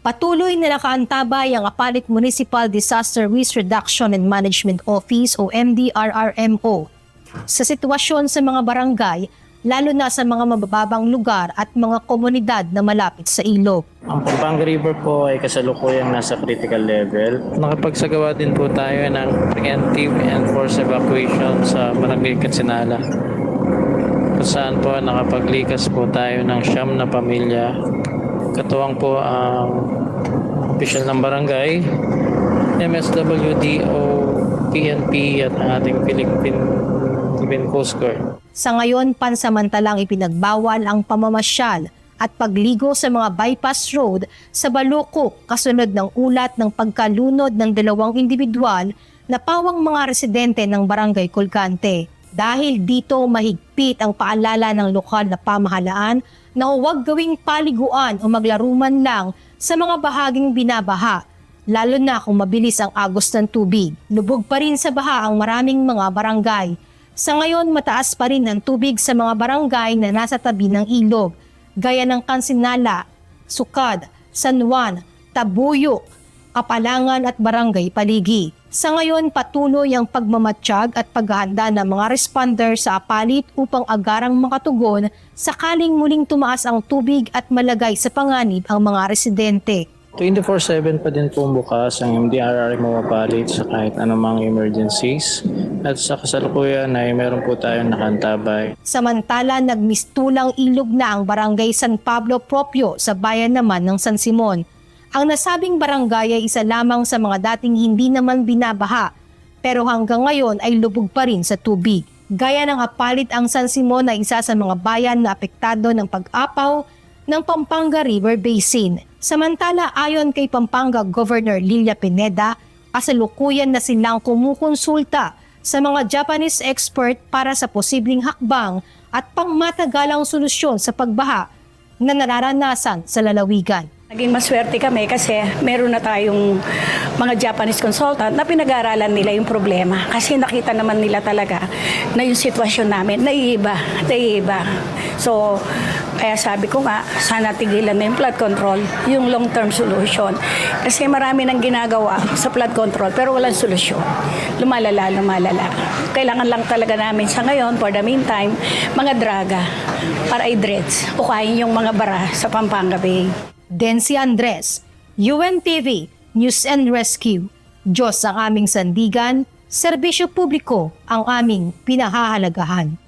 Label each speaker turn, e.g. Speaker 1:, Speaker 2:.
Speaker 1: Patuloy na nakaantabay ang Apalit Municipal Disaster Risk Reduction and Management Office o MDRRMO sa sitwasyon sa mga barangay, lalo na sa mga mabababang lugar at mga komunidad na malapit sa ilog.
Speaker 2: Ang Pampanga River po ay kasalukuyang nasa critical level. Nakapagsagawa din po tayo ng preemptive and forced evacuation sa Barangay Katsinala. Kung saan po nakapaglikas po tayo ng 9 na pamilya. Katuwang po ang opisyal ng barangay, MSWDO, PNP at ating Philippine Coast Guard.
Speaker 1: Sa ngayon, pansamantalang ipinagbawal ang pamamasyal at pagligo sa mga bypass road sa Balukok kasunod ng ulat ng pagkalunod ng 2 individual na pawang mga residente ng Barangay Colgante. Dahil dito mahigpit ang paalala ng lokal na pamahalaan na huwag gawing paliguan o maglaruman lang sa mga bahaging binabaha, lalo na kung mabilis ang agos ng tubig. Lubog pa rin sa baha ang maraming mga barangay. Sa ngayon, mataas pa rin ang tubig sa mga barangay na nasa tabi ng ilog, gaya ng Kansinala, Sukad, San Juan, Tabuyok, Kapalangan at Barangay Paligi. Sa ngayon, patuloy ang pagmamatsyag at paghahanda ng mga responder sa Apalit upang agarang makatugon sakaling muling tumaas ang tubig at malagay sa panganib ang mga residente.
Speaker 2: 24/7 pa din po bukas ang MDRRMO Apalit sa kahit anumang emergencies. At sa kasalukuyan ay meron po tayong nakantabay.
Speaker 1: Samantala, nagmistulang ilog na ang Barangay San Pablo Propio sa bayan naman ng San Simon. Ang nasabing barangay ay isa lamang sa mga dating hindi naman binabaha, pero hanggang ngayon ay lubog pa rin sa tubig. Gaya ng Apalit, ang San Simon ay isa sa mga bayan na apektado ng pag-apaw ng Pampanga River Basin. Samantala, ayon kay Pampanga Governor Lilia Pineda, kasalukuyan na silang kumukonsulta sa mga Japanese expert para sa posibleng hakbang at pangmatagalang solusyon sa pagbaha na nararanasan sa lalawigan.
Speaker 3: Naging maswerte kami kasi meron na tayong mga Japanese consultant na pinag-aaralan nila yung problema. Kasi nakita naman nila talaga na yung sitwasyon namin, naiiba. So, kaya sabi ko nga, sana tigilan na yung flood control, yung long-term solution. Kasi marami nang ginagawa sa flood control pero walang solusyon. Lumalala. Kailangan lang talaga namin sa ngayon, for the meantime, mga draga para i-dredge o kain yung mga bara sa Pampanga Bay.
Speaker 1: Dency Andres, UNTV, News and Rescue. Diyos ang aming sandigan, serbisyo publiko ang aming pinahahalagahan.